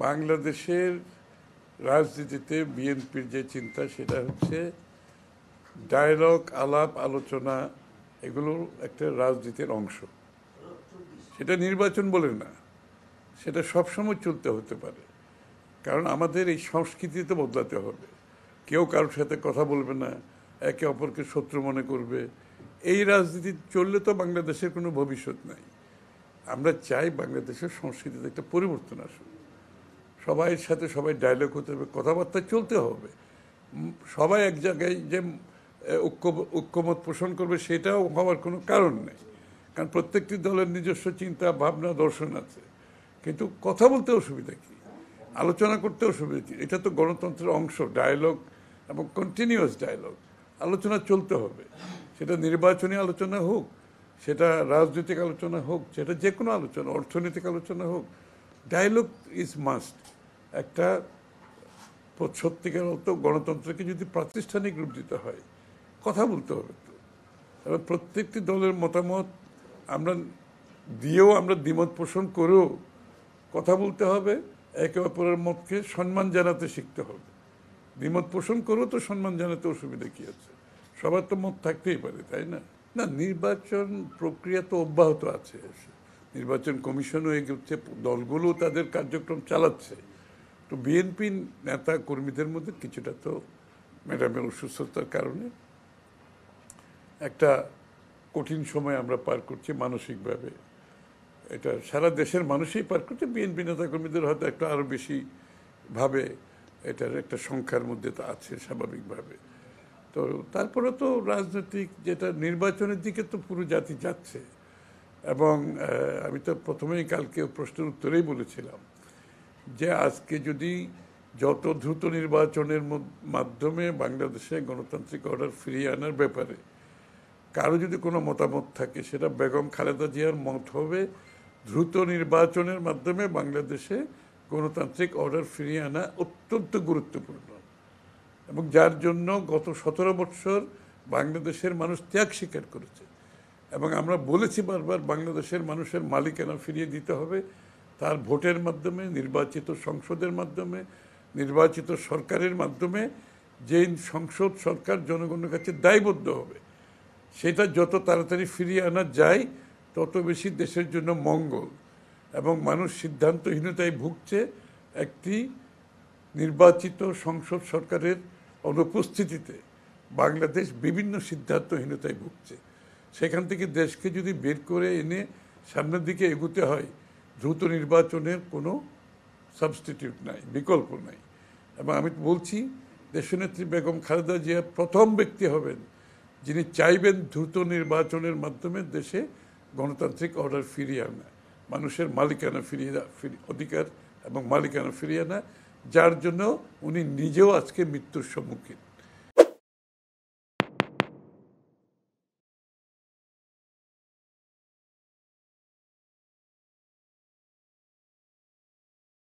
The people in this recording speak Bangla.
বাংলাদেশের রাজনীতিতে বিএনপির যে চিন্তা সেটা হচ্ছে ডায়ালগ, আলাপ আলোচনা, এগুলো একটা রাজনীতির অংশ। সেটা নির্বাচন বলে না, সেটা সবসময় চলতে হতে পারে। কারণ আমাদের এই সংস্কৃতি তো বদলাতে হবে। কেউ কারোর সাথে কথা বলবে না, একে অপরকে শত্রু মনে করবে। এই রাজনীতি চললে তো বাংলাদেশের কোনো ভবিষ্যৎ নাই। আমরা চাই বাংলাদেশের সংস্কৃতিতে একটা পরিবর্তন আসুক। সবাইয়ের সাথে সবাই ডায়লগ হতে হবে, কথাবার্তা চলতে হবে। সবাই এক জায়গায় যে ঐক্যমত পোষণ করবে সেটাও হওয়ার কোনো কারণ নেই। কারণ প্রত্যেকটি দলের নিজস্ব চিন্তা ভাবনা দর্শন আছে। কিন্তু কথা বলতে অসুবিধা কি, আলোচনা করতে অসুবিধা কি? এটা তো গণতন্ত্রের অংশ, ডায়লগ এবং কন্টিনিউয়াস ডায়লগ। আলোচনা চলতে হবে, সেটা নির্বাচনী আলোচনা হোক, সেটা রাজনৈতিক আলোচনা হোক, সেটা যে কোনো আলোচনা, অর্থনৈতিক আলোচনা হোক। Dialogue is must. একটা সত্যিকার মতো গণতন্ত্রকে যদি প্রাতিষ্ঠানিক রূপ দিতে হয়, কথা বলতে হবে তো। এবং প্রত্যেকটি দলের মতামত আমরা দিয়েও, আমরা দ্বিমত পোষণ করেও কথা বলতে হবে। একে অপরের মতকে সম্মান জানাতে শিখতে হবে। দ্বিমত পোষণ করেও তো সম্মান জানাতে অসুবিধা কি আছে? সবার তো মত থাকতেই পারে, তাই না? না, নির্বাচন প্রক্রিয়া তো অব্যাহত আছে। নির্বাচন কমিশনও এগোচ্ছে, দলগুলো তাদের কার্যক্রম চালাচ্ছে। তো বিএনপি নেতা কর্মীদের মধ্যে কিছুটা তো ম্যাডামের অসুস্থতার কারণে একটা কঠিন সময় আমরা পার করছি মানসিকভাবে। এটা সারা দেশের মানুষই পার করছে। বিএনপি নেতা কর্মীদের হয়তো একটা আরও বেশি ভাবে এটার একটা সংখ্যার মধ্যে তো আছে স্বাভাবিকভাবে। তো তারপরে তো রাজনৈতিক যেটা নির্বাচনের দিকে তো পুরো জাতি যাচ্ছে। এবং আমি তো প্রথমেই কালকে প্রশ্নের উত্তরেই বলেছিলাম যে আজকে যদি যত দ্রুত নির্বাচনের মাধ্যমে বাংলাদেশে গণতান্ত্রিক অর্ডার ফিরিয়ে আনার ব্যাপারে কারো যদি কোনো মতামত থাকে, সেটা বেগম খালেদা জিয়ার মত হবে দ্রুত নির্বাচনের মাধ্যমে বাংলাদেশে গণতান্ত্রিক অর্ডার ফিরিয়ে আনা অত্যন্ত গুরুত্বপূর্ণ। এবং যার জন্য গত 17 বছর বাংলাদেশের মানুষ ত্যাগ স্বীকার করেছে। এবং আমরা বলেছি বারবার, বাংলাদেশের মানুষের মালিকানা ফিরিয়ে দিতে হবে তার ভোটের মাধ্যমে, নির্বাচিত সংসদের মাধ্যমে, নির্বাচিত সরকারের মাধ্যমে। যে সংসদ সরকার জনগণের কাছে দায়বদ্ধ হবে, সেটা যত তাড়াতাড়ি ফিরিয়ে আনা যায় তত বেশি দেশের জন্য মঙ্গল। এবং মানুষ সিদ্ধান্তহীনতায় ভুগছে একটি নির্বাচিত সংসদ সরকারের অনুপস্থিতিতে। বাংলাদেশ বিভিন্ন সিদ্ধান্তহীনতায় ভুগছে। সেখান থেকে দেশকে যদি বের করে এনে সামনের দিকে এগোতে হয়, দ্রুত নির্বাচনের কোনো সাবস্টিটিউট নাই, বিকল্প নাই। এবং আমি বলছি, দেশনেত্রী বেগম খালেদা জিয়া প্রথম ব্যক্তি হবেন যিনি চাইবেন দ্রুত নির্বাচনের মাধ্যমে দেশে গণতান্ত্রিক অর্ডার ফিরিয়ে আনা, মানুষের মালিকানা অধিকার এবং মালিকানা ফিরিয়ে আনা, যার জন্য উনি নিজেও আজকে মৃত্যুর সম্মুখীন।